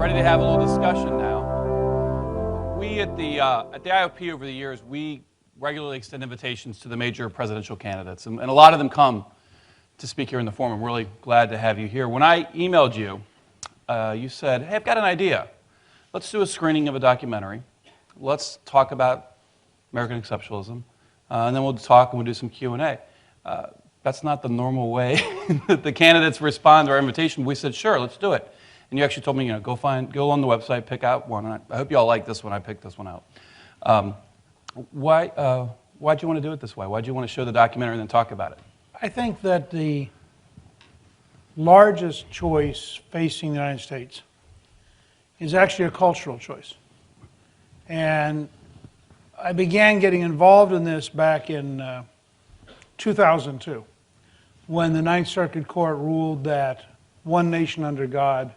Ready to have a little discussion now. We at the IOP over the years, we regularly extend invitations to the major presidential candidates, and a lot of them come to speak here in the forum. I'm really glad to have you here. When I emailed you, you said, hey, I've got an idea. Let's do a screening of a documentary. Let's talk about American exceptionalism, and then we'll talk and we'll do some Q&A. That's not the normal way that the candidates respond to our invitation. We said, sure, let's do it. And you actually told me, go on the website, pick out one. And I hope you all like this one. I picked this one out. Why'd you want to do it this way? Why'd you want to show the documentary and then talk about it? I think that the largest choice facing the United States is actually a cultural choice. And I began getting involved in this back in 2002, when the Ninth Circuit Court ruled that one nation under God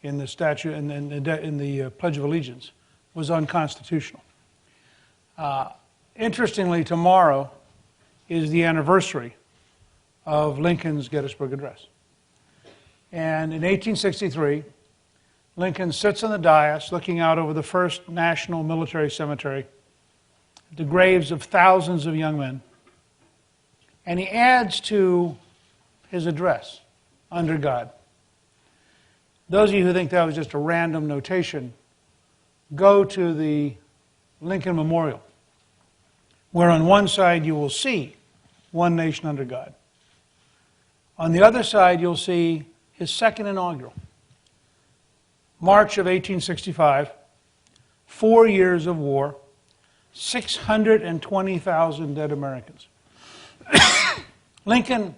in the statute in the Pledge of Allegiance was unconstitutional. Interestingly, tomorrow is the anniversary of Lincoln's Gettysburg Address. And in 1863, Lincoln sits on the dais looking out over the first national military cemetery, the graves of thousands of young men, and he adds to his address, under God. Those of you who think that was just a random notation, go to the Lincoln Memorial, where on one side you will see one nation under God. On the other side you'll see his second inaugural, March of 1865, 4 years of war, 620,000 dead Americans. Lincoln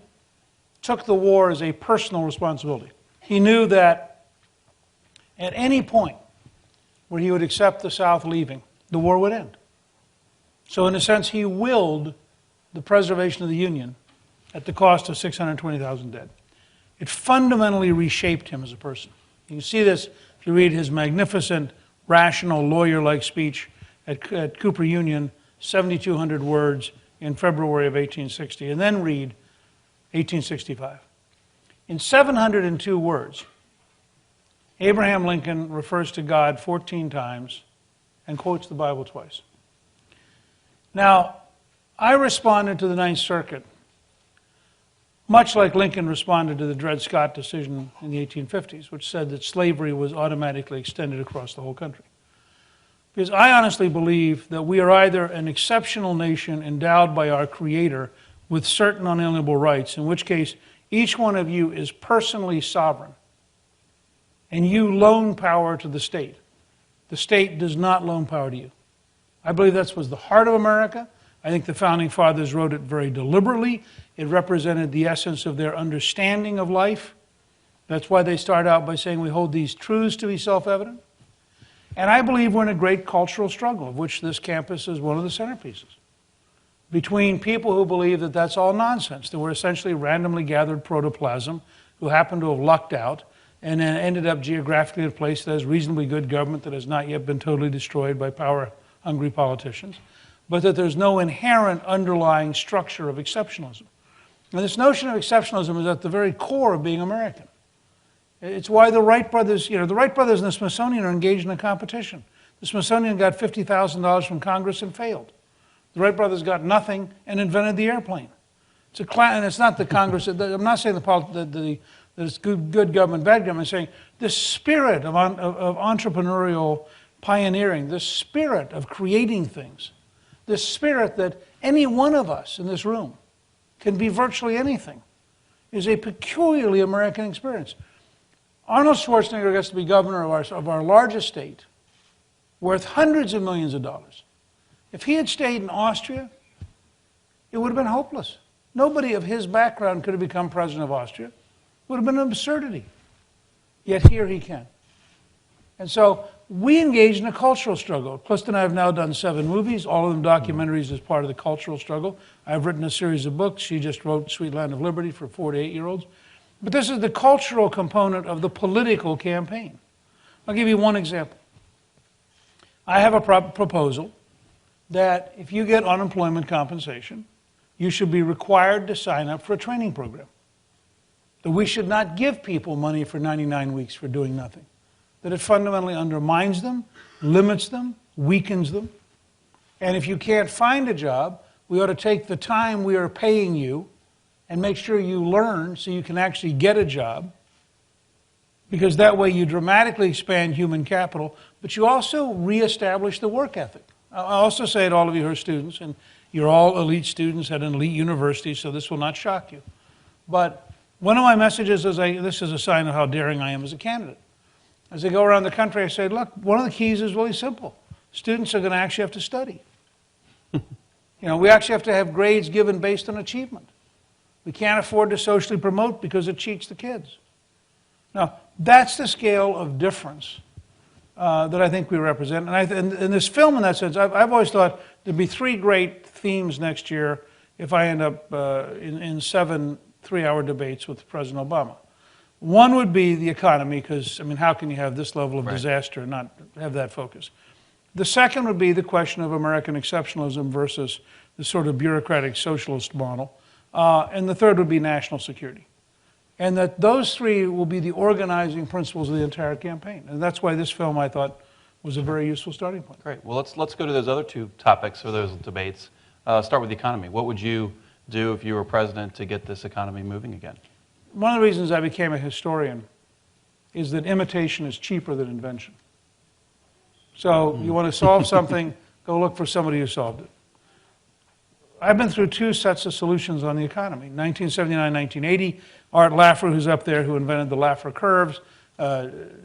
took the war as a personal responsibility. He knew that at any point where he would accept the South leaving, the war would end. So in a sense, he willed the preservation of the Union at the cost of 620,000 dead. It fundamentally reshaped him as a person. You can see this if you read his magnificent, rational, lawyer-like speech at Cooper Union, 7,200 words in February of 1860, and then read 1865. In 702 words, Abraham Lincoln refers to God 14 times and quotes the Bible twice. Now, I responded to the Ninth Circuit much like Lincoln responded to the Dred Scott decision in the 1850s, which said that slavery was automatically extended across the whole country. Because I honestly believe that we are either an exceptional nation endowed by our Creator with certain unalienable rights, in which case each one of you is personally sovereign, and you loan power to the state. The state does not loan power to you. I believe that was the heart of America. I think the Founding Fathers wrote it very deliberately. It represented the essence of their understanding of life. That's why they start out by saying we hold these truths to be self-evident. And I believe we're in a great cultural struggle, of which this campus is one of the centerpieces, between people who believe that that's all nonsense, that we're essentially randomly gathered protoplasm who happen to have lucked out and then ended up geographically in a place that has reasonably good government that has not yet been totally destroyed by power-hungry politicians, but that there's no inherent underlying structure of exceptionalism. And this notion of exceptionalism is at the very core of being American. It's why the Wright brothers, the Wright brothers and the Smithsonian are engaged in a competition. The Smithsonian got $50,000 from Congress and failed. The Wright brothers got nothing and invented the airplane. And it's not the Congress, I'm not saying there's good government, bad government. I'm saying the spirit of entrepreneurial pioneering, the spirit of creating things, the spirit that any one of us in this room can be virtually anything, is a peculiarly American experience. Arnold Schwarzenegger gets to be governor of our largest state, worth hundreds of millions of dollars. If he had stayed in Austria, it would have been hopeless. Nobody of his background could have become president of Austria. It would have been an absurdity. Yet here he can. And so we engage in a cultural struggle. Clifton and I have now done 7 movies, all of them documentaries as part of the cultural struggle. I've written a series of books. She just wrote Sweet Land of Liberty for 4 to 8-year-olds. But this is the cultural component of the political campaign. I'll give you one example. I have a proposal that if you get unemployment compensation, you should be required to sign up for a training program. That we should not give people money for 99 weeks for doing nothing. that it fundamentally undermines them, limits them, weakens them. And if you can't find a job, we ought to take the time we are paying you and make sure you learn so you can actually get a job, because that way you dramatically expand human capital, but you also reestablish the work ethic. I also say to all of you who are students, and you're all elite students at an elite university, so this will not shock you. But one of my messages is, this is a sign of how daring I am as a candidate. As I go around the country, I say, look, one of the keys is really simple. Students are going to actually have to study. We actually have to have grades given based on achievement. We can't afford to socially promote because it cheats the kids. Now, that's the scale of difference that I think we represent. And in this film, in that sense, I've always thought there'd be three great themes next year if I end up in 7 3-hour debates with President Obama. One would be the economy, because, how can you have this level of disaster and not have that focus? The second would be the question of American exceptionalism versus the sort of bureaucratic socialist model. And the third would be national security. And that those three will be the organizing principles of the entire campaign. And that's why this film, I thought, was a very useful starting point. Great. Well, let's go to those other two topics or those debates. Start with the economy. What would you do if you were president to get this economy moving again? One of the reasons I became a historian is that imitation is cheaper than invention. So you want to solve something, go look for somebody who solved it. I've been through two sets of solutions on the economy. 1979, 1980, Art Laffer, who's up there, who invented the Laffer curves,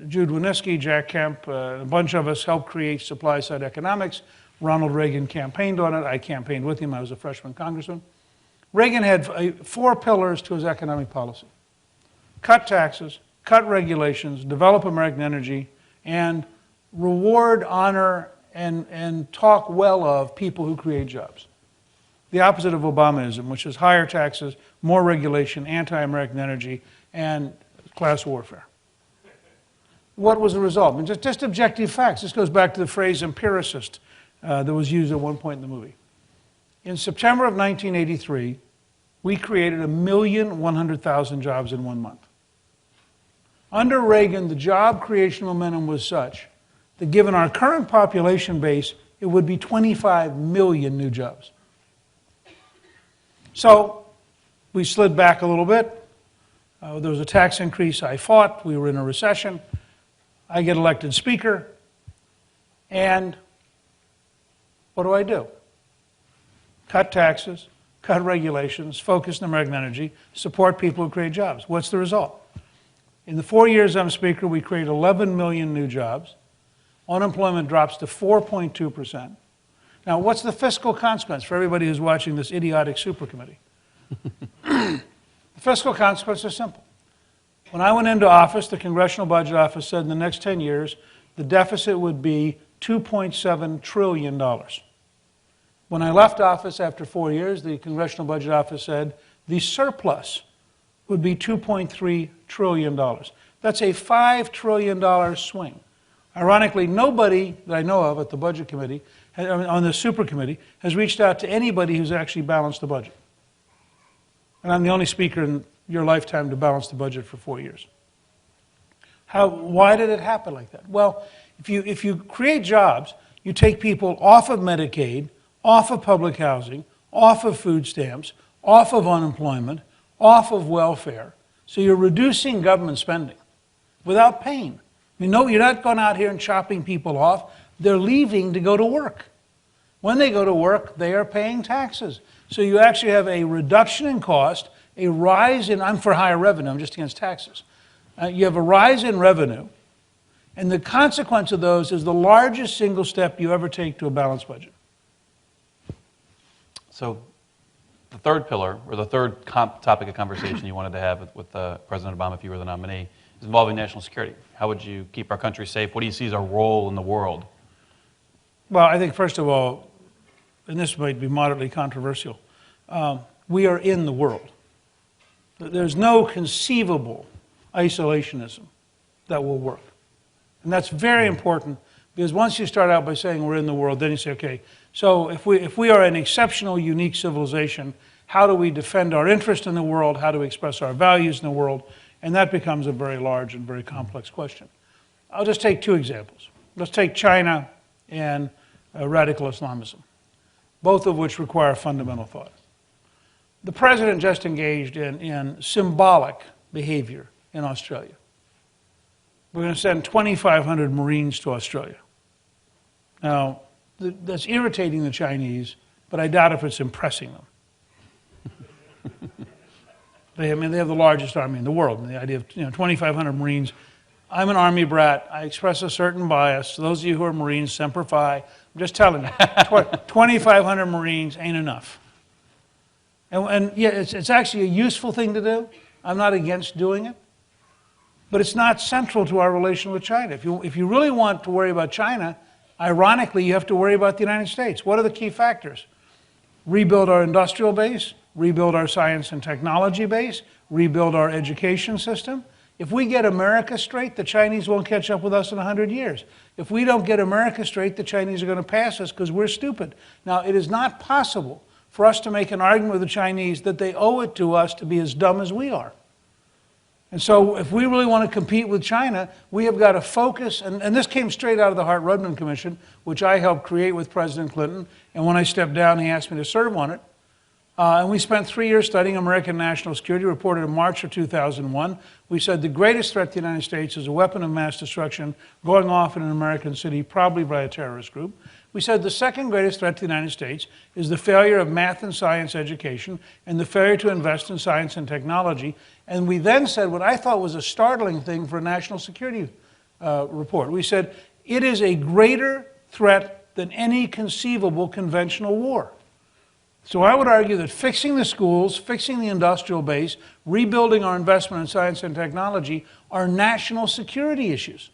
Jude Wanniski, Jack Kemp, a bunch of us helped create supply-side economics. Ronald Reagan campaigned on it. I campaigned with him. I was a freshman congressman. Reagan had 4 pillars to his economic policy: cut taxes, cut regulations, develop American energy, and reward, honor, and talk well of people who create jobs. The opposite of Obamaism, which is higher taxes, more regulation, anti-American energy, and class warfare. What was the result? Just objective facts. This goes back to the phrase empiricist that was used at one point in the movie. In September of 1983, we created 1,100,000 jobs in 1 month. Under Reagan, the job creation momentum was such that given our current population base, it would be 25 million new jobs. So we slid back a little bit. There was a tax increase I fought. We were in a recession. I get elected speaker. And what do? Cut taxes, cut regulations, focus on American energy, support people who create jobs. What's the result? In the 4 years I'm speaker, we created 11 million new jobs. Unemployment drops to 4.2%. Now, what's the fiscal consequence for everybody who's watching this idiotic super committee? The fiscal consequence is simple. When I went into office, the Congressional Budget Office said in the next 10 years, the deficit would be $2.7 trillion. When I left office after 4 years, the Congressional Budget Office said the surplus would be $2.3 trillion. That's a $5 trillion swing. Ironically, nobody that I know of at the Budget Committee, on the super committee, has reached out to anybody who's actually balanced the budget. And I'm the only speaker in your lifetime to balance the budget for 4 years. Why did it happen like that? Well, if you create jobs, you take people off of Medicaid, off of public housing, off of food stamps, off of unemployment, off of welfare. So you're reducing government spending without pain. No, you're not going out here and chopping people off. They're leaving to go to work. When they go to work, they are paying taxes. So you actually have a reduction in cost, a rise in, I'm for higher revenue, I'm just against taxes. You have a rise in revenue, and the consequence of those is the largest single step you ever take to a balanced budget. So the third pillar, or the third topic of conversation you wanted to have with President Obama if you were the nominee, is involving national security. How would you keep our country safe? What do you see as our role in the world? Well, I think first of all, and this might be moderately controversial, we are in the world. There's no conceivable isolationism that will work. And that's very important, because once you start out by saying we're in the world, then you say, okay, so if we are an exceptional, unique civilization, how do we defend our interest in the world? How do we express our values in the world? And that becomes a very large and very complex question. I'll just take two examples. Let's take China and radical Islamism, both of which require fundamental thought. The president just engaged in symbolic behavior in Australia. We're going to send 2,500 Marines to Australia. Now, that's irritating the Chinese, but I doubt if it's impressing them. They have the largest army in the world, and the idea of 2,500 Marines. I'm an Army brat. I express a certain bias. Those of you who are Marines, Semper Fi. I'm just telling you, 2,500 Marines ain't enough. And yeah, it's actually a useful thing to do. I'm not against doing it. But it's not central to our relation with China. If you really want to worry about China, ironically, you have to worry about the United States. What are the key factors? Rebuild our industrial base, rebuild our science and technology base, rebuild our education system. If we get America straight, the Chinese won't catch up with us in 100 years. If we don't get America straight, the Chinese are going to pass us because we're stupid. Now, it is not possible for us to make an argument with the Chinese that they owe it to us to be as dumb as we are. And so if we really want to compete with China, we have got to focus, and this came straight out of the Hart-Rudman Commission, which I helped create with President Clinton, and when I stepped down, he asked me to serve on it. And we spent 3 years studying American national security, reported in March of 2001. We said the greatest threat to the United States is a weapon of mass destruction going off in an American city, probably by a terrorist group. We said the second greatest threat to the United States is the failure of math and science education and the failure to invest in science and technology. And we then said what I thought was a startling thing for a national security report. We said it is a greater threat than any conceivable conventional war. So I would argue that fixing the schools, fixing the industrial base, rebuilding our investment in science and technology are national security issues.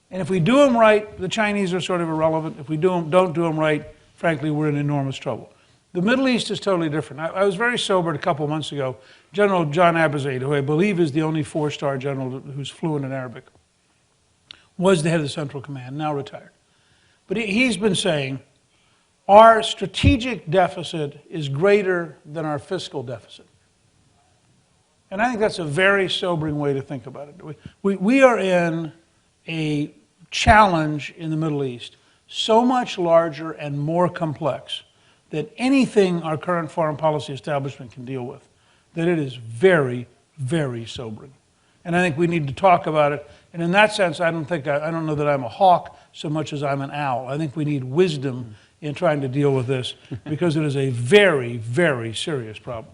And if we do them right, the Chinese are sort of irrelevant. If we don't do them right, frankly, we're in enormous trouble. The Middle East is totally different. I was very sobered a couple of months ago. General John Abizaid, who I believe is the only four-star general who's fluent in Arabic, was the head of the Central Command, now retired. But he's been saying, our strategic deficit is greater than our fiscal deficit. And I think that's a very sobering way to think about it. We are in a challenge in the Middle East so much larger and more complex than anything our current foreign policy establishment can deal with, that it is very, very sobering. And I think we need to talk about it. And in that sense, I don't know that I'm a hawk so much as I'm an owl. I think we need wisdom in trying to deal with this because it is a very, very serious problem.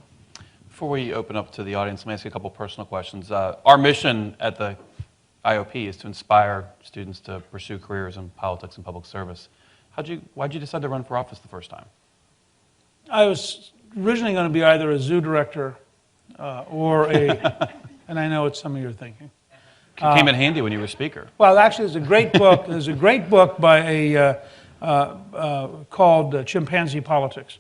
Before we open up to the audience, let me ask you a couple personal questions. Our mission at the IOP is to inspire students to pursue careers in politics and public service. Why'd you decide to run for office the first time? I was originally going to be either a zoo director or a, and I know what some of you are thinking. Came in handy when you were speaker. Well, actually, there's a great book. There's a great book by a called Chimpanzee Politics,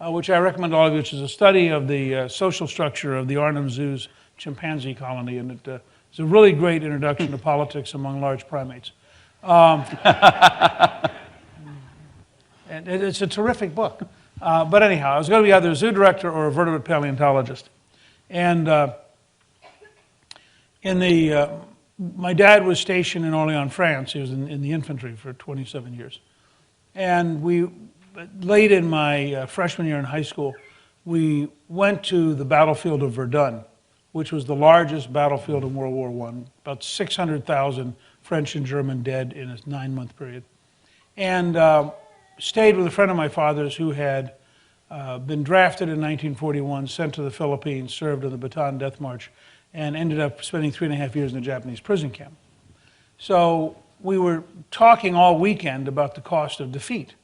which I recommend to all of you, which is a study of the social structure of the Arnhem Zoo's chimpanzee colony, and it's a really great introduction to politics among large primates. And it's a terrific book. But anyhow, I was going to be either a zoo director or a vertebrate paleontologist. And my dad was stationed in Orléans, France. He was in the infantry for 27 years. And late in my freshman year in high school, we went to the battlefield of Verdun, which was the largest battlefield in World War I, about 600,000 French and German dead in a 9-month period. And stayed with a friend of my father's who had been drafted in 1941, sent to the Philippines, served in the Bataan Death March, and ended up spending 3.5 years in a Japanese prison camp. So we were talking all weekend about the cost of defeat.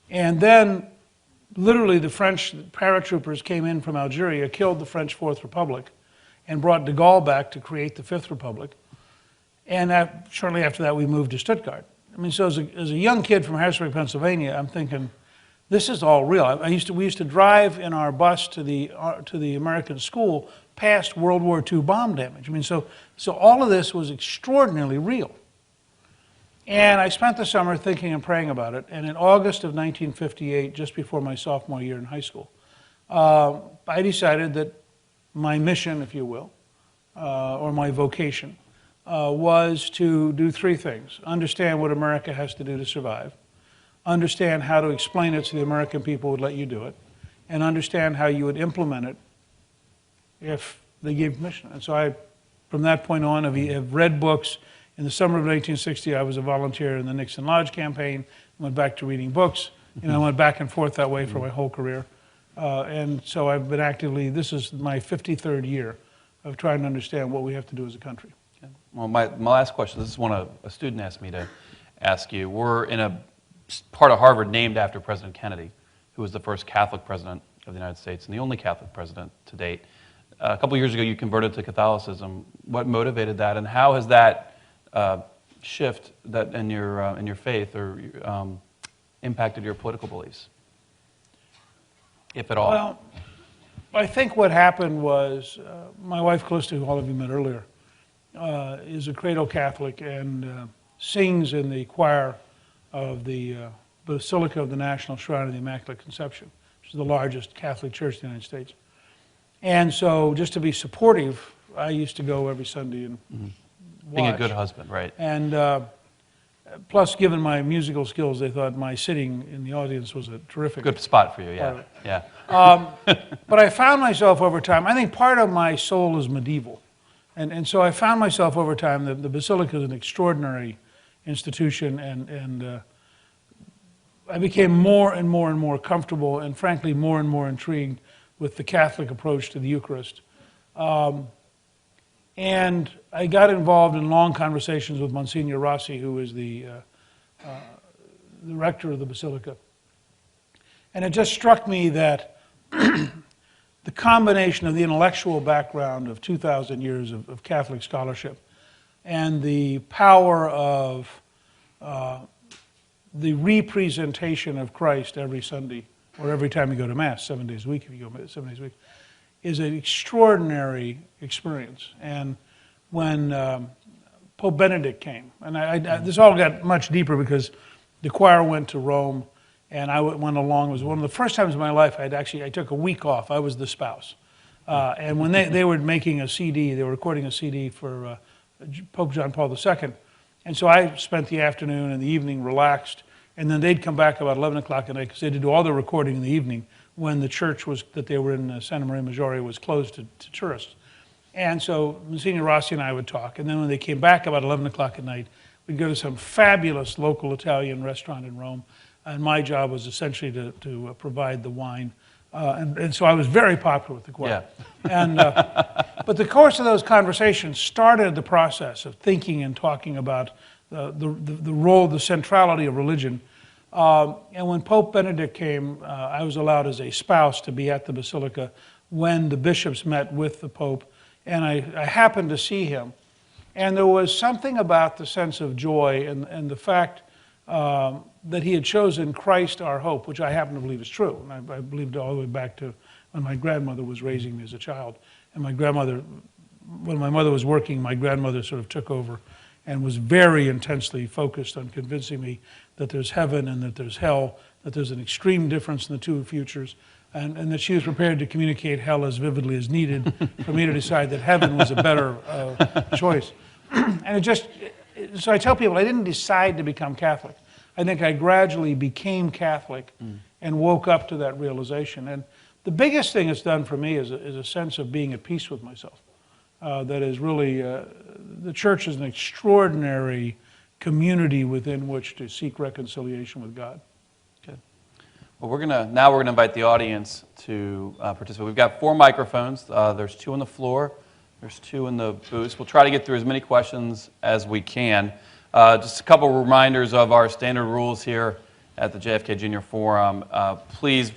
And then, literally, the French paratroopers came in from Algeria, killed the French Fourth Republic, and brought de Gaulle back to create the Fifth Republic. And shortly after that, we moved to Stuttgart. I mean, so as a young kid from Harrisburg, Pennsylvania, I'm thinking, this is all real. We used to drive in our bus to the American school past World War II bomb damage. I mean, so all of this was extraordinarily real. And I spent the summer thinking and praying about it. And in August of 1958, just before my sophomore year in high school, I decided that my mission, if you will, or my vocation, was to do three things: understand what America has to do to survive, understand how to explain it so the American people would let you do it, and understand how you would implement it if they gave permission. And so I, from that point on, have read books. In the summer of 1960, I was a volunteer in the Nixon Lodge campaign, went back to reading books, and I went back and forth that way for my whole career. And so I've been actively, this is my 53rd year of trying to understand what we have to do as a country. Okay. Well, my last question, this is one a student asked me to ask you. We're in a part of Harvard named after President Kennedy, who was the first Catholic president of the United States and the only Catholic president to date. A couple of years ago, you converted to Catholicism. What motivated that, and how has that shift that in your faith or impacted your political beliefs, if at all? Well, I think what happened was my wife, Calista, who all of you met earlier, is a cradle Catholic and sings in the choir of the Basilica of the National Shrine of the Immaculate Conception, which is the largest Catholic church in the United States. And so, just to be supportive, I used to go every Sunday and watch. Being a good husband, right? And plus, given my musical skills, they thought my sitting in the audience was a terrific Good spot for you, yeah. Yeah. But I found myself over time, I think part of my soul is medieval. And so I found myself over time that the Basilica is an extraordinary institution, and I became more and more and more comfortable and frankly more and more intrigued with the Catholic approach to the Eucharist. And I got involved in long conversations with Monsignor Rossi, who is the rector of the Basilica. And it just struck me that the combination of the intellectual background of 2,000 years of Catholic scholarship and the power of the representation of Christ every Sunday, or every time you go to Mass, 7 days a week, if you go 7 days a week, is an extraordinary experience. And when Pope Benedict came, and this all got much deeper because the choir went to Rome, and I went along. It was one of the first times in my life I took a week off. I was the spouse. And when they were making a CD, they were recording a CD for Pope John Paul II. And so I spent the afternoon and the evening relaxed, and then they'd come back about 11 o'clock at night because they had to do all their recording in the evening when the church that they were in, Santa Maria Maggiore, was closed to tourists. And so Monsignor Rossi and I would talk, and then when they came back about 11 o'clock at night, we'd go to some fabulous local Italian restaurant in Rome, and my job was essentially to provide the wine. And so I was very popular with the choir. Yeah. And, but the course of those conversations started the process of thinking and talking about the role, the centrality of religion. And when Pope Benedict came, I was allowed as a spouse to be at the Basilica when the bishops met with the Pope, and I happened to see him. And there was something about the sense of joy and the fact that he had chosen Christ our hope, which I happen to believe is true. And I believed all the way back to when my grandmother was raising me as a child. And my grandmother, when my mother was working, my grandmother sort of took over and was very intensely focused on convincing me that there's heaven and that there's hell, that there's an extreme difference in the two futures, and that she was prepared to communicate hell as vividly as needed for me to decide that heaven was a better choice. And so I tell people, I didn't decide to become Catholic. I think I gradually became Catholic and woke up to that realization. And the biggest thing it's done for me is a sense of being at peace with myself. That is really, the church is an extraordinary community within which to seek reconciliation with God. Good. Well, we're gonna invite the audience to participate. We've got 4 microphones. There's 2 on the floor. There's 2 in the booth. We'll try to get through as many questions as we can. Just a couple reminders of our standard rules here at the JFK Junior Forum. Please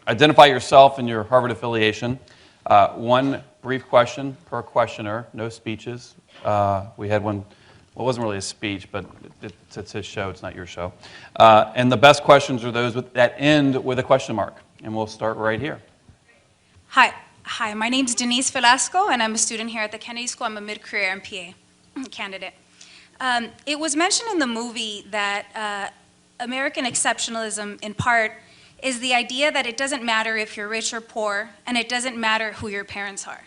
identify yourself and your Harvard affiliation. 1 brief question per questioner, no speeches. We had one, well, it wasn't really a speech, but it's his show, it's not your show. And the best questions are those that end with a question mark. And we'll start right here. Hi, my name's Denise Velasco, and I'm a student here at the Kennedy School. I'm a mid-career MPA candidate. It was mentioned in the movie that American exceptionalism, in part, is the idea that it doesn't matter if you're rich or poor, and it doesn't matter who your parents are.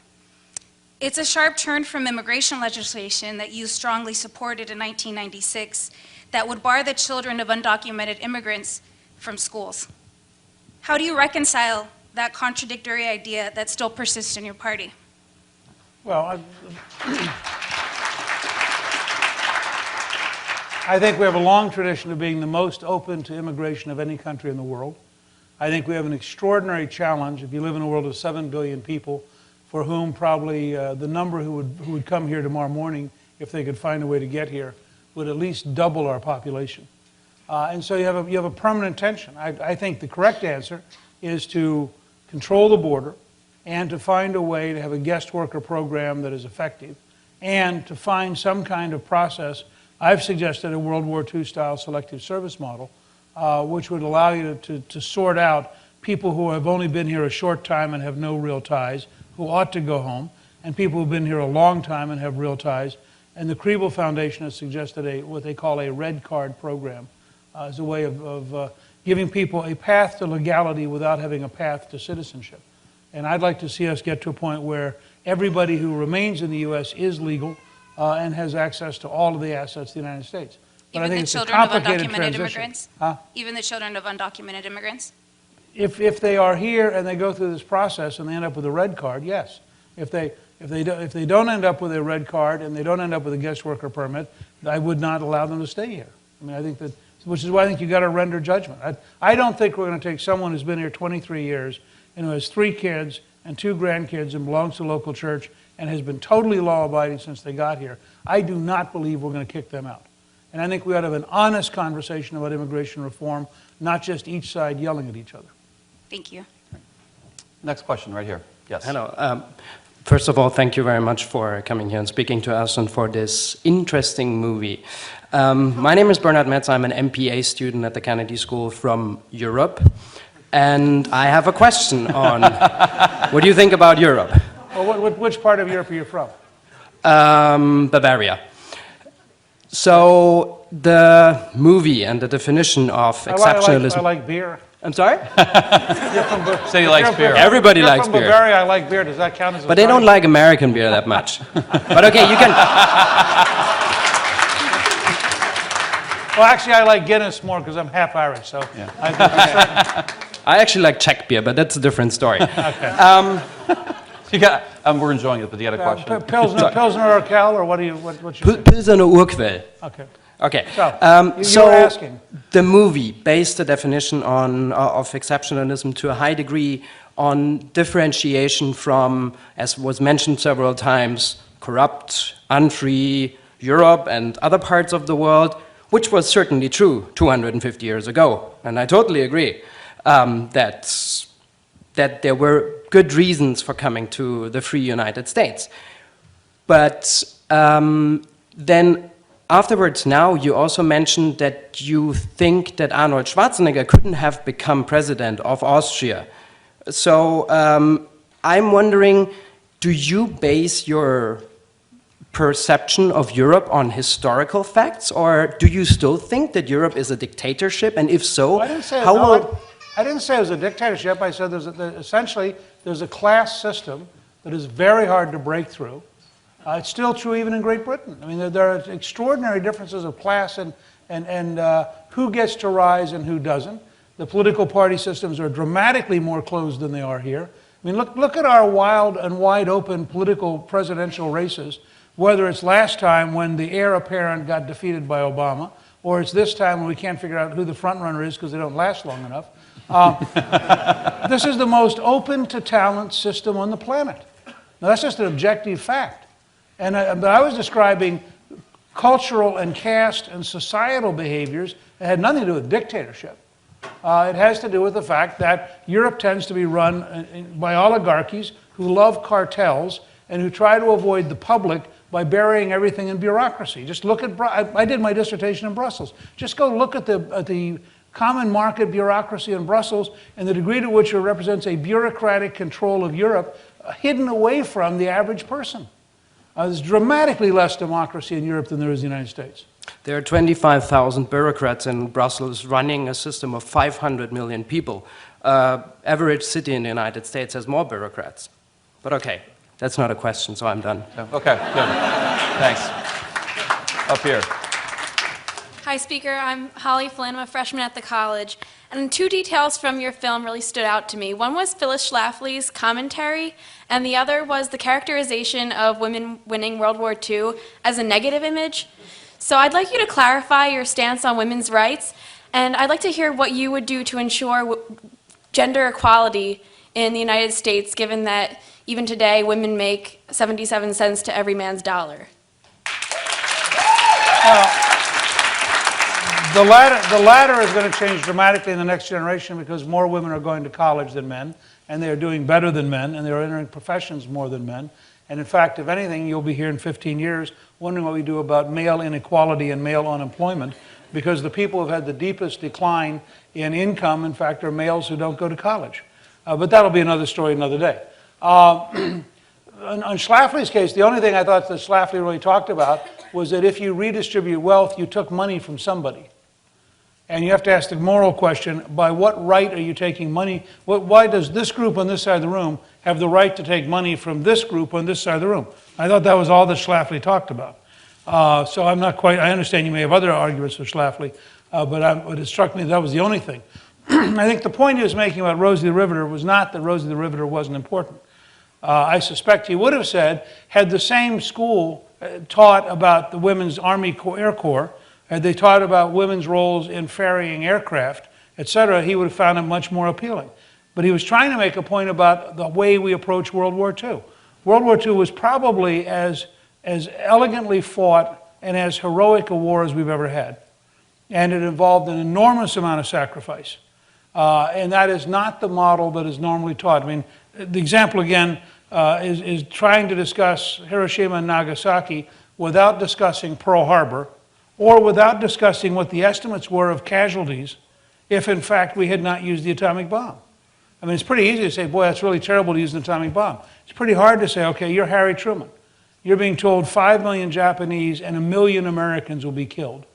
It's a sharp turn from immigration legislation that you strongly supported in 1996 that would bar the children of undocumented immigrants from schools. How do you reconcile that contradictory idea that still persists in your party? Well, I think we have a long tradition of being the most open to immigration of any country in the world. I think we have an extraordinary challenge if you live in a world of 7 billion people for whom probably the number who would come here tomorrow morning if they could find a way to get here would at least double our population. And so you have a permanent tension. I think the correct answer is to control the border and to find a way to have a guest worker program that is effective and to find some kind of process. I've suggested a World War II style selective service model which would allow you to sort out people who have only been here a short time and have no real ties, who ought to go home, and people who have been here a long time and have real ties. And the Kriebel Foundation has suggested what they call a red card program as a way of giving people a path to legality without having a path to citizenship. And I'd like to see us get to a point where everybody who remains in the U.S. is legal and has access to all of the assets of the United States. But Even I think the it's a children of complicated undocumented transition. immigrants? Huh? Even the children of undocumented immigrants? If they are here and they go through this process and they end up with a red card, yes. If they don't end up with a red card and they don't end up with a guest worker permit, I would not allow them to stay here. I mean, I think that, which is why I think you've got to render judgment. I don't think we're going to take someone who's been here 23 years and who has 3 kids and 2 grandkids and belongs to a local church and has been totally law-abiding since they got here. I do not believe we're going to kick them out. And I think we ought to have an honest conversation about immigration reform, not just each side yelling at each other. Thank you. Next question right here. Yes. Hello. First of all, thank you very much for coming here and speaking to us and for this interesting movie. My name is Bernhard Metz. I'm an MPA student at the Kennedy School from Europe. And I have a question on what do you think about Europe? Well, which part of Europe are you from? Bavaria. So the movie and the definition of exceptionalism. I like beer. I'm sorry? Say he likes beer. Everybody likes from beer. Bavaria, I like beer. Does that count as a But they don't sign? like American beer that much. But okay, you can. Well, actually, I like Guinness more because I'm half Irish. So Yeah. I actually like Czech beer, but that's a different story. Okay. You got, we're enjoying it, but you had a question. Pilsner or Cal, or what you say? Pilsener Urquell. Okay. Okay. So, you so were asking. the movie based the definition of exceptionalism to a high degree on differentiation from, as was mentioned several times, corrupt, unfree Europe and other parts of the world, which was certainly true 250 years ago. And I totally agree that there were good reasons for coming to the free United States. But then afterwards now you also mentioned that you think that Arnold Schwarzenegger couldn't have become president of Austria. So I'm wondering, do you base your perception of Europe on historical facts, or do you still think that Europe is a dictatorship? And if so, Well, I didn't say it was a dictatorship. I said essentially there's a class system that is very hard to break through. It's still true even in Great Britain. I mean, there are extraordinary differences of class and who gets to rise and who doesn't. The political party systems are dramatically more closed than they are here. I mean, look at our wild and wide open political presidential races, whether it's last time when the heir apparent got defeated by Obama, or it's this time when we can't figure out who the front runner is because they don't last long enough. This is the most open to talent system on the planet. Now, that's just an objective fact. But I was describing cultural and caste and societal behaviors that had nothing to do with dictatorship. It has to do with the fact that Europe tends to be run by oligarchies who love cartels and who try to avoid the public by burying everything in bureaucracy. Just look at, I did my dissertation in Brussels. Just go look at the common market bureaucracy in Brussels and the degree to which it represents a bureaucratic control of Europe hidden away from the average person. There's dramatically less democracy in Europe than there is in the United States. there are 25,000 bureaucrats in Brussels running a system of 500 million people. Average city in the United States has more bureaucrats. But okay, That's not a question, so I'm done. Okay, good. Thanks. Up here. Hi, Speaker. I'm Holly Flynn. I'm a freshman at the college. And two details from your film really stood out to me. One was Phyllis Schlafly's commentary, and the other was the characterization of women winning World War II as a negative image. So I'd like you to clarify your stance on women's rights, and I'd like to hear what you would do to ensure gender equality in the United States, given that even today women make 77 cents to every man's dollar. The latter is going to change dramatically in the next generation because more women are going to college than men, and they are doing better than men, and they are entering professions more than men. And in fact, if anything, you'll be here in 15 years wondering what we do about male inequality and male unemployment, because the people who have had the deepest decline in income, in fact, are males who don't go to college. But that'll be another story another day. On Schlafly's case, the only thing I thought that Schlafly really talked about was that if you redistribute wealth, you took money from somebody. And you have to ask the moral question, by what right are you taking money? Why does this group on this side of the room have the right to take money from this group on this side of the room? I thought that was all that Schlafly talked about. So I'm not quite, I understand you may have other arguments with Schlafly, but it struck me that was the only thing. I think the point he was making about Rosie the Riveter was not that Rosie the Riveter wasn't important. I suspect he would have said, had the same school taught about the Women's Army Air Corps, had they taught about women's roles in ferrying aircraft, etc., he would have found it much more appealing. But he was trying to make a point about the way we approach World War II. World War II was probably as elegantly fought and as heroic a war as we've ever had. And it involved an enormous amount of sacrifice. And that is not the model that is normally taught. I mean, the example again is trying to discuss Hiroshima and Nagasaki without discussing Pearl Harbor, or without discussing what the estimates were of casualties if, in fact, we had not used the atomic bomb. I mean, it's pretty easy to say, boy, that's really terrible to use an atomic bomb. It's pretty hard to say, okay, you're Harry Truman. You're being told 5 million Japanese and 1 million Americans will be killed.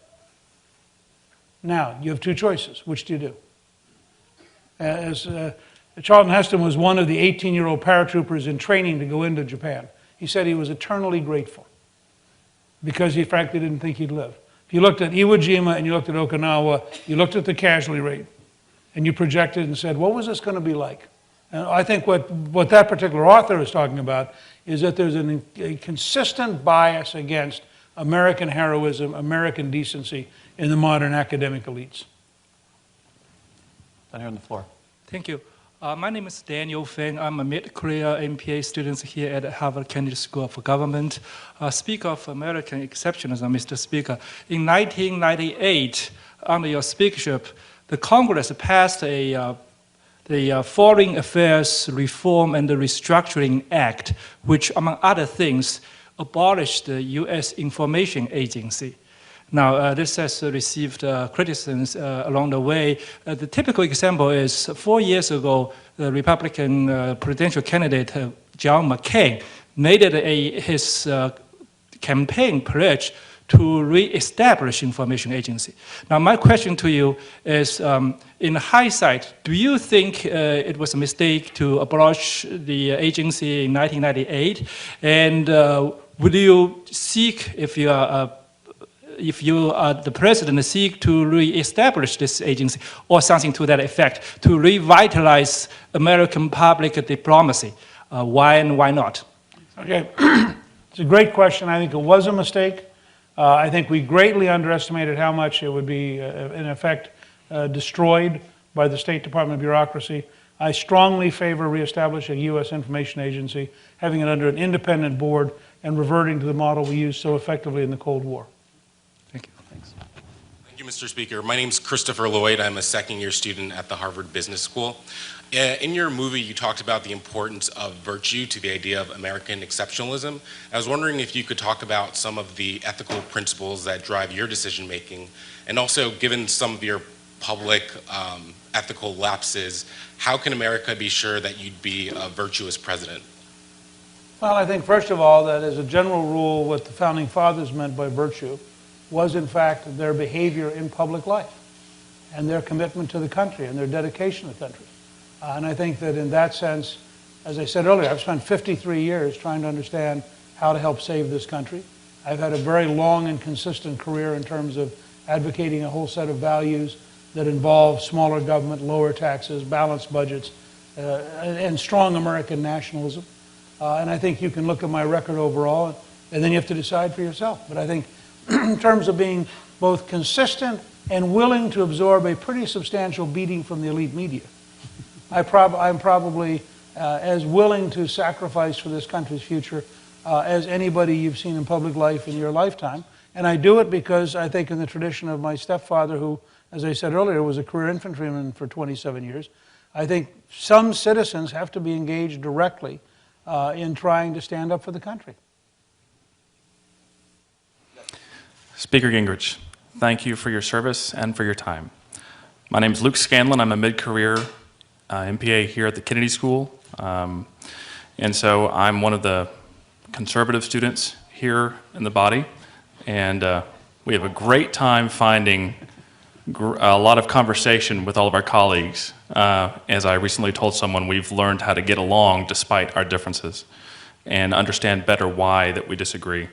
Now, you have two choices. Which do you do? Charlton Heston was one of the 18-year-old paratroopers in training to go into Japan. He said he was eternally grateful because he frankly didn't think he'd live. If you looked at Iwo Jima and you looked at Okinawa, you looked at the casualty rate, and you projected and said, what was this going to be like? And I think what that particular author is talking about is that there's a consistent bias against American heroism, American decency in the modern academic elites. Down here on the floor. Thank you. My name is Daniel Feng. I'm a mid-career MPA student here at Harvard Kennedy School of Government. Speak of American exceptionalism, Mr. Speaker. In 1998, under your speakership, the Congress passed the Foreign Affairs Reform and Restructuring Act, which, among other things, abolished the U.S. Information Agency. Now, this has received criticisms along the way. The typical example is 4 years ago, the Republican presidential candidate, John McCain, made it his campaign pledge to re-establish Information Agency. Now, my question to you is, in hindsight, do you think it was a mistake to abolish the agency in 1998? And would you seek, if you are the president, seek to re-establish this agency or something to that effect, to revitalize American public diplomacy? Why and why not? Okay, it's a great question. I think it was a mistake. I think we greatly underestimated how much it would be, in effect, destroyed by the State Department bureaucracy. I strongly favor reestablishing a U.S. information agency, having it under an independent board, and reverting to the model we used so effectively in the Cold War. Thank you. Thanks. Thank you, Mr. Speaker. My name is Christopher Lloyd. I'm a second-year student at the Harvard Business School. In your movie, you talked about the importance of virtue to the idea of American exceptionalism. I was wondering if you could talk about some of the ethical principles that drive your decision-making, and also, given some of your public ethical lapses, how can America be sure that you'd be a virtuous president? Well, I think, first of all, that as a general rule, what the Founding Fathers meant by virtue was, in fact, their behavior in public life and their commitment to the country and their dedication to the country. And I think that in that sense, As I said earlier, I've spent 53 years trying to understand how to help save this country. I've had a very long and consistent career in terms of advocating a whole set of values that involve smaller government, lower taxes, balanced budgets, and strong American nationalism. And I think you can look at my record overall, and then you have to decide for yourself. But I think in terms of being both consistent and willing to absorb a pretty substantial beating from the elite media, I'm probably as willing to sacrifice for this country's future as anybody you've seen in public life in your lifetime. And I do it because I think in the tradition of my stepfather, who, as I said earlier, was a career infantryman for 27 years, I think some citizens have to be engaged directly in trying to stand up for the country. Speaker Gingich, thank you for your service and for your time. My name is Luke Scanlon. I'm a mid-career MPA here at the Kennedy School. And so I'm one of the conservative students here in the body. And we have a great time finding a lot of conversation with all of our colleagues. As I recently told someone, we've learned how to get along despite our differences and understand better why that we disagree.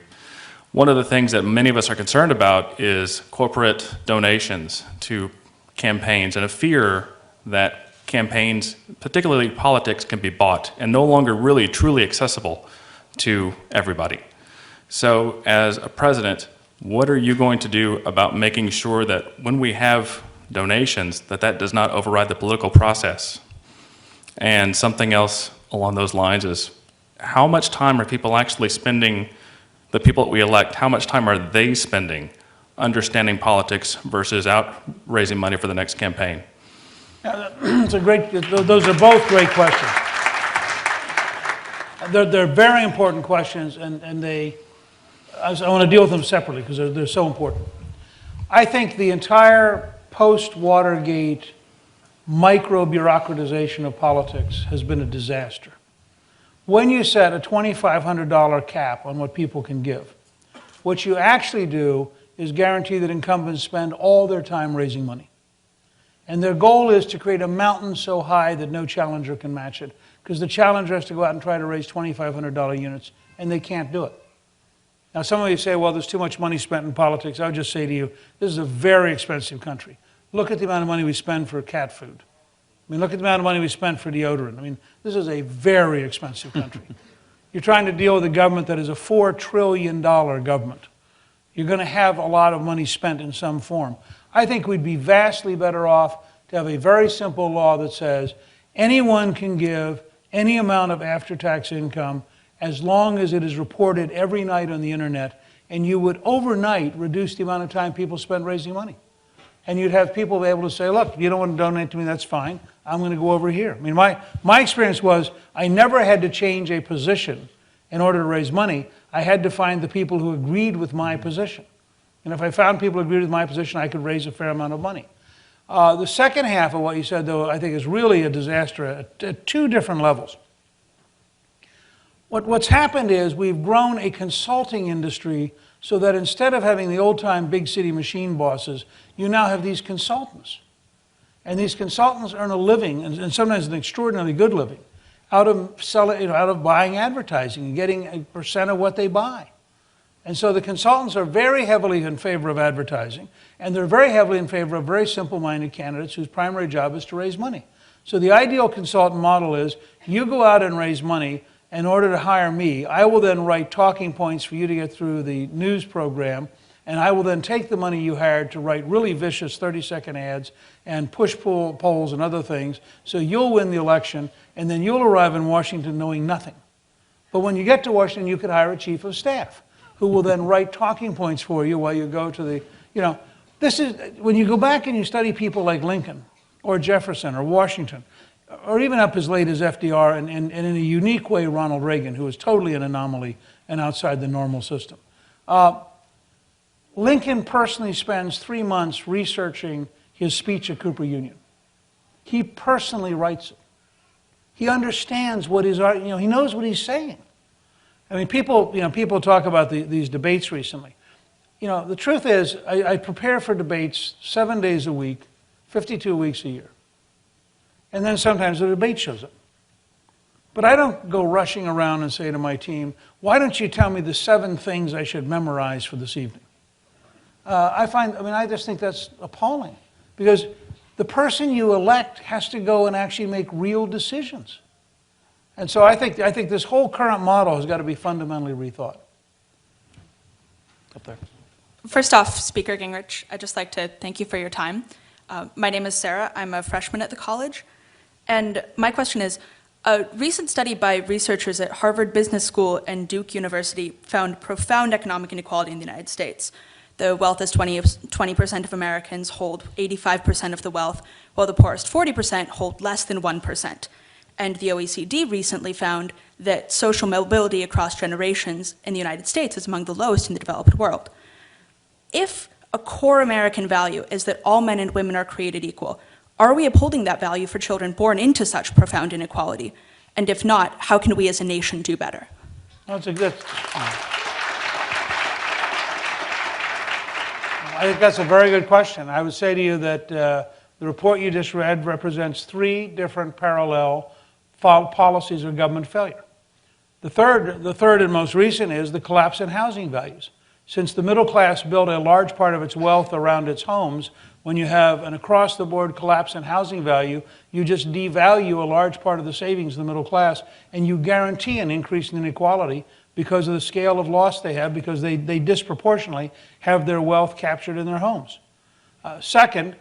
One of the things that many of us are concerned about is corporate donations to campaigns and a fear that campaigns, particularly politics, can be bought and no longer really truly accessible to everybody. So as a president, what are you going to do about making sure that when we have donations, that does not override the political process? And something else along those lines is, how much time are people actually spending, the people that we elect, how much time are they spending understanding politics versus out raising money for the next campaign? Those are both great questions. They're very important questions, and I want to deal with them separately because they're so important. I think the entire post-Watergate micro-bureaucratization of politics has been a disaster. When you set a $2,500 cap on what people can give, what you actually do is guarantee that incumbents spend all their time raising money. And their goal is to create a mountain so high that no challenger can match it, because the challenger has to go out and try to raise $2,500 units, and they can't do it. Now, some of you say, well, there's too much money spent in politics. I would just say to you, this is a very expensive country. Look at the amount of money we spend for cat food. I mean, look at the amount of money we spend for deodorant. I mean, this is a very expensive country. You're trying to deal with a government that is a $4 trillion government. You're going to have a lot of money spent in some form. I think we'd be vastly better off to have a very simple law that says anyone can give any amount of after-tax income as long as it is reported every night on the internet, and you would overnight reduce the amount of time people spend raising money. And you'd have people be able to say, look, you don't want to donate to me, that's fine. I'm going to go over here. I mean, my experience was I never had to change a position in order to raise money. I had to find the people who agreed with my position. And if I found people who agreed with my position, I could raise a fair amount of money. The second half of what you said, though, I think is really a disaster at two different levels. What's happened is we've grown a consulting industry so that instead of having the old-time big city machine bosses, you now have these consultants. And these consultants earn a living, and sometimes an extraordinarily good living, out of buying advertising and getting a percent of what they buy. And so the consultants are very heavily in favor of advertising, and they're very heavily in favor of very simple-minded candidates whose primary job is to raise money. So the ideal consultant model is you go out and raise money. In order to hire me, I will then write talking points for you to get through the news program, and I will then take the money you hired to write really vicious 30-second ads and push-pull polls and other things, so you'll win the election, and then you'll arrive in Washington knowing nothing. But when you get to Washington, you could hire a chief of staff who will then write talking points for you while you go to the, this is, when you go back and you study people like Lincoln or Jefferson or Washington, or even up as late as FDR, and in a unique way, Ronald Reagan, who was totally an anomaly and outside the normal system. Lincoln personally spends 3 months researching his speech at Cooper Union. He personally writes it. He understands what his, he knows what he's saying. I mean, people talk about these debates recently. The truth is, I prepare for debates 7 days a week, 52 weeks a year. And then sometimes the debate shows up. But I don't go rushing around and say to my team, why don't you tell me the 7 things I should memorize for this evening? I just think that's appalling. Because the person you elect has to go and actually make real decisions. And so I think this whole current model has got to be fundamentally rethought. Up there. First off, Speaker Gingrich, I'd just like to thank you for your time. My name is Sarah. I'm a freshman at the college. And my question is, a recent study by researchers at Harvard Business School and Duke University found profound economic inequality in the United States. The wealthiest 20% of Americans hold 85% of the wealth, while the poorest 40% hold less than 1%. And the OECD recently found that social mobility across generations in the United States is among the lowest in the developed world. If a core American value is that all men and women are created equal, are we upholding that value for children born into such profound inequality? And if not, how can we as a nation do better? I think that's a very good question. I would say to you that the report you just read represents 3 different parallel policies of government failure. The third and most recent is the collapse in housing values. Since the middle class built a large part of its wealth around its homes, when you have an across-the-board collapse in housing value, you just devalue a large part of the savings of the middle class, and you guarantee an increase in inequality because of the scale of loss they have, because they disproportionately have their wealth captured in their homes. Second,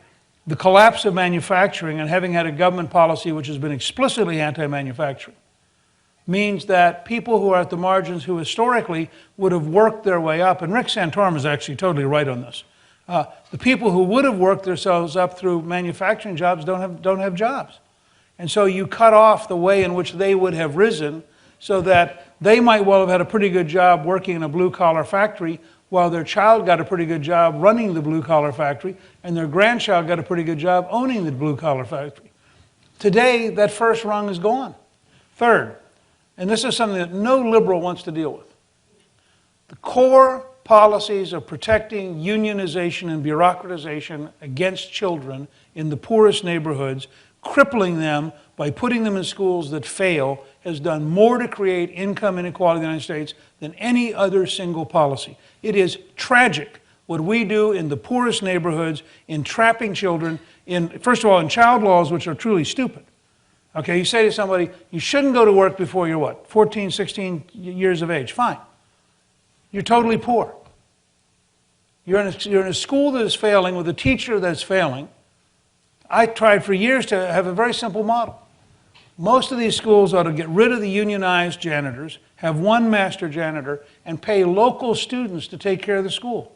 the collapse of manufacturing, and having had a government policy which has been explicitly anti-manufacturing, means that people who are at the margins, who historically would have worked their way up, and Rick Santorum is actually totally right on this, the people who would have worked themselves up through manufacturing jobs don't have jobs. And so you cut off the way in which they would have risen, so that they might well have had a pretty good job working in a blue-collar factory, while their child got a pretty good job running the blue-collar factory, and their grandchild got a pretty good job owning the blue-collar factory. Today, that first rung is gone. Third, and this is something that no liberal wants to deal with, the core policies of protecting unionization and bureaucratization against children in the poorest neighborhoods, crippling them by putting them in schools that fail, has done more to create income inequality in the United States than any other single policy. It is tragic what we do in the poorest neighborhoods in trapping children in, first of all, in child laws, which are truly stupid. Okay, you say to somebody, you shouldn't go to work before you're what, 14, 16 years of age. Fine. You're totally poor. You're in a school that is failing with a teacher that's failing. I tried for years to have a very simple model. Most of these schools ought to get rid of the unionized janitors, have one master janitor, and pay local students to take care of the school.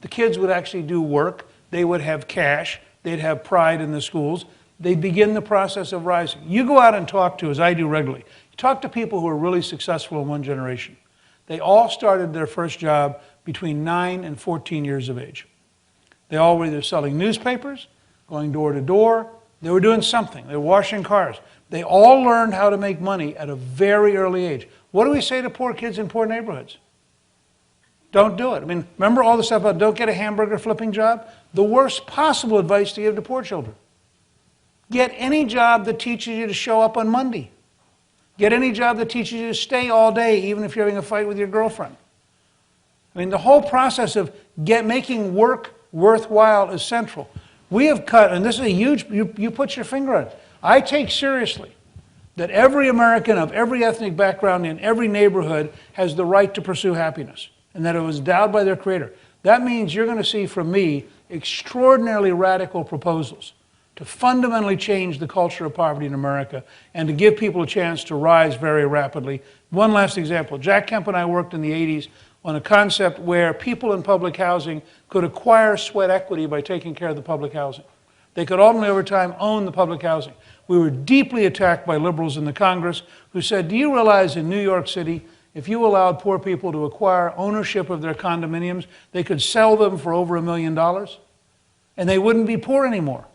The kids would actually do work. They would have cash. They'd have pride in the schools. They'd begin the process of rising. You go out and talk to, as I do regularly, talk to people who are really successful in one generation. They all started their first job between 9 and 14 years of age. They all were either selling newspapers, going door to door. They were doing something. They were washing cars. They all learned how to make money at a very early age. What do we say to poor kids in poor neighborhoods? Don't do it. I mean, remember all the stuff about don't get a hamburger flipping job? The worst possible advice to give to poor children. Get any job that teaches you to show up on Monday. Get any job that teaches you to stay all day, even if you're having a fight with your girlfriend. I mean, the whole process of making work worthwhile is central. We have cut, and this is a huge, you put your finger on it. I take seriously that every American of every ethnic background in every neighborhood has the right to pursue happiness, and that it was endowed by their Creator. That means you're going to see from me extraordinarily radical proposals to fundamentally change the culture of poverty in America and to give people a chance to rise very rapidly. One last example. Jack Kemp and I worked in the 80s on a concept where people in public housing could acquire sweat equity by taking care of the public housing. They could ultimately, over time, own the public housing. We were deeply attacked by liberals in the Congress who said, do you realize in New York City, if you allowed poor people to acquire ownership of their condominiums, they could sell them for over $1 million, and they wouldn't be poor anymore?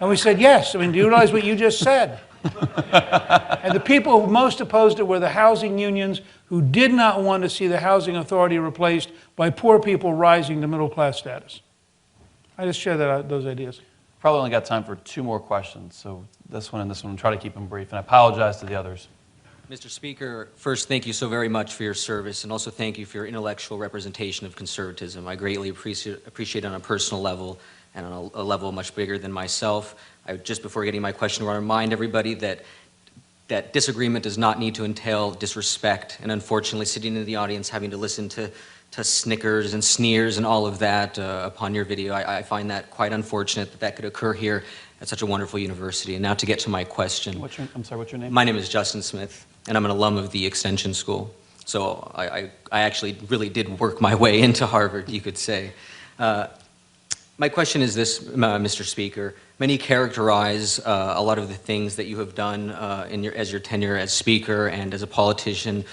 And we said, yes. I mean, do you realize what you just said? And the people who most opposed it were the housing unions who did not want to see the housing authority replaced by poor people rising to middle class status. I just share those ideas. probably only got time for 2 more questions, so this one and this one, try to keep them brief, and I apologize to the others. Mr. Speaker, first, thank you so very much for your service, and also thank you for your intellectual representation of conservatism. I greatly appreciate it on a personal level and on a level much bigger than myself. Just before getting my question, I want to remind everybody that disagreement does not need to entail disrespect, and unfortunately, sitting in the audience having to listen to snickers and sneers and all of that upon your video, I find that quite unfortunate that could occur here at such a wonderful university. And now to get to my question. I'm sorry, what's your name? My name is Justin Smith, and I'm an alum of the Extension School. So I actually really did work my way into Harvard, you could say. My question is this, Mr. Speaker. Many characterize a lot of the things that you have done as your tenure as Speaker and as a politician,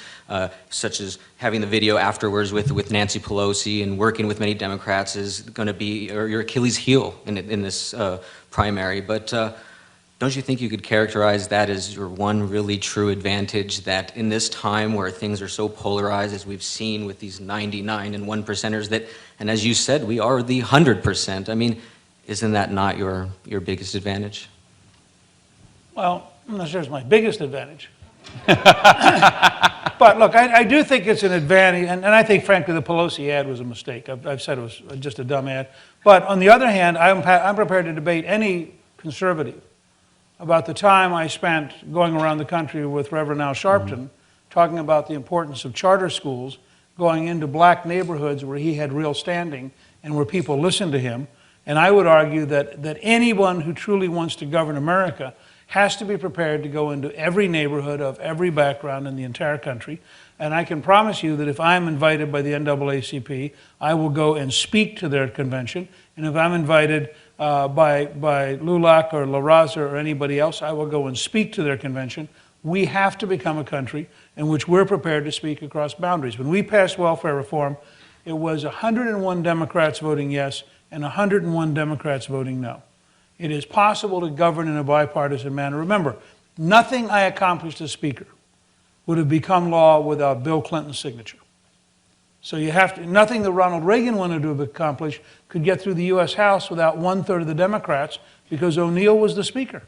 such as having the video afterwards with Nancy Pelosi and working with many Democrats is going to be your Achilles heel in this primary. But don't you think you could characterize that as your one really true advantage, that in this time where things are so polarized, as we've seen with these 99 and 1%ers, that, and as you said, we are the 100%. I mean, isn't that not your biggest advantage? Well, I'm not sure it's my biggest advantage. But look, I do think it's an advantage, and I think, frankly, the Pelosi ad was a mistake. I've said it was just a dumb ad. But on the other hand, I'm prepared to debate any conservative about the time I spent going around the country with Reverend Al Sharpton, talking about the importance of charter schools, going into black neighborhoods where he had real standing and where people listened to him. And I would argue that anyone who truly wants to govern America has to be prepared to go into every neighborhood of every background in the entire country. And I can promise you that if I'm invited by the NAACP, I will go and speak to their convention. And if I'm invited by LULAC or La Raza or anybody else, I will go and speak to their convention. We have to become a country in which we're prepared to speak across boundaries. When we passed welfare reform, it was 101 Democrats voting yes and 101 Democrats voting no. It is possible to govern in a bipartisan manner. Remember, nothing I accomplished as Speaker would have become law without Bill Clinton's signature. So you have to, nothing that Ronald Reagan wanted to have accomplished could get through the U.S. House without 1/3 of the Democrats, because O'Neill was the Speaker.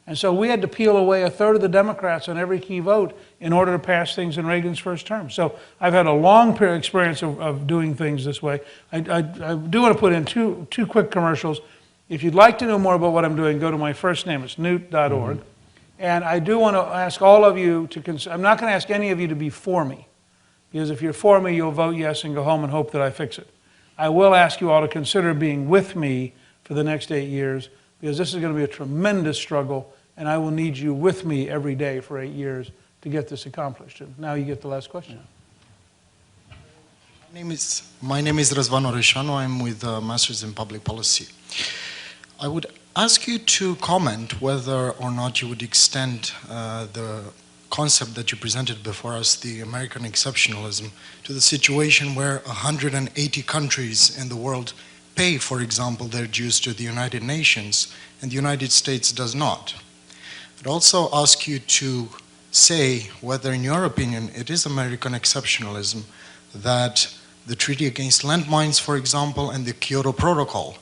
And so we had to peel away 1/3 of the Democrats on every key vote in order to pass things in Reagan's first term. So I've had a long experience of doing things this way. I do want to put in two quick commercials. If you'd like to know more about what I'm doing, go to my first name. It's newt.org. And I do want to ask all of you to I'm not going to ask any of you to be for me, because if you're for me, you'll vote yes and go home and hope that I fix it. I will ask you all to consider being with me for the next 8 years, because this is going to be a tremendous struggle, and I will need you with me every day for 8 years to get this accomplished. And now you get the last question. My name is Răzvan Oreșanu. I'm with a Master's in Public Policy. I would ask you to comment whether or not you would extend the concept that you presented before us, the American exceptionalism, to the situation where 180 countries in the world pay, for example, their dues to the United Nations, and the United States does not. I'd also ask you to say whether, in your opinion, it is American exceptionalism that the Treaty Against Landmines, for example, and the Kyoto Protocol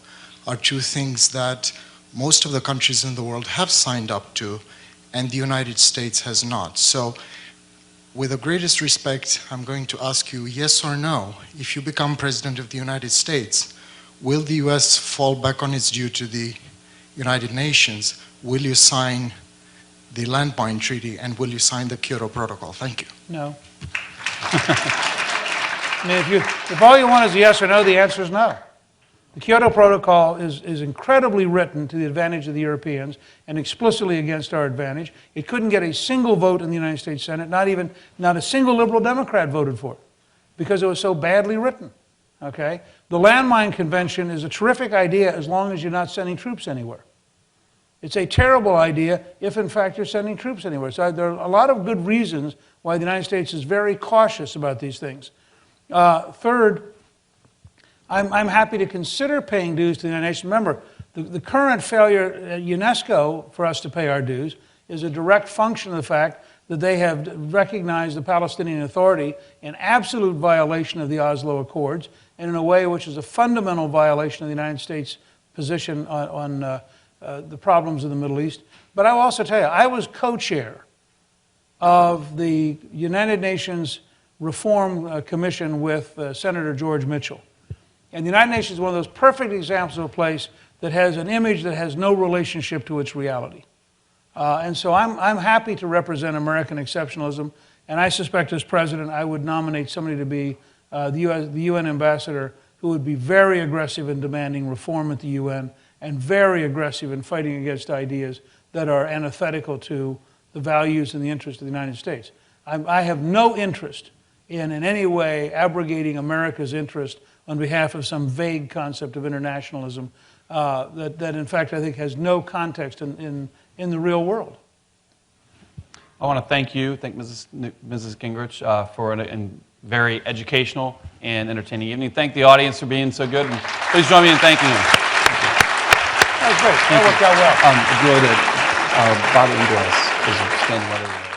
are two things that most of the countries in the world have signed up to, and the United States has not. So, with the greatest respect, I'm going to ask you, yes or no, if you become President of the United States, will the US fall back on its due to the United Nations? Will you sign the Landmine Treaty, and will you sign the Kyoto Protocol? Thank you. No. I mean, if all you want is a yes or no, the answer is no. The Kyoto Protocol is incredibly written to the advantage of the Europeans and explicitly against our advantage. It couldn't get a single vote in the United States Senate, not a single liberal Democrat voted for it, because it was so badly written, okay? The Landmine Convention is a terrific idea as long as you're not sending troops anywhere. It's a terrible idea if, in fact, you're sending troops anywhere. So there are a lot of good reasons why the United States is very cautious about these things. Third, I'm happy to consider paying dues to the United Nations. Remember, the current failure at UNESCO for us to pay our dues is a direct function of the fact that they have recognized the Palestinian Authority in absolute violation of the Oslo Accords, and in a way which is a fundamental violation of the United States position on the problems in the Middle East. But I will also tell you, I was co-chair of the United Nations Reform Commission with Senator George Mitchell. And the United Nations is one of those perfect examples of a place that has an image that has no relationship to its reality. And so I'm happy to represent American exceptionalism, and I suspect as president I would nominate somebody to be the UN ambassador who would be very aggressive in demanding reform at the UN and very aggressive in fighting against ideas that are antithetical to the values and the interests of the United States. I have no interest in any way abrogating America's interest on behalf of some vague concept of internationalism that in fact I think has no context in the real world. I want to thank Mrs. Gingich for a very educational and entertaining evening. Thank the audience for being so good, and please join me in thanking him. That was great. That worked out well. Enjoyed it. Bobby Ingles is standing right over there.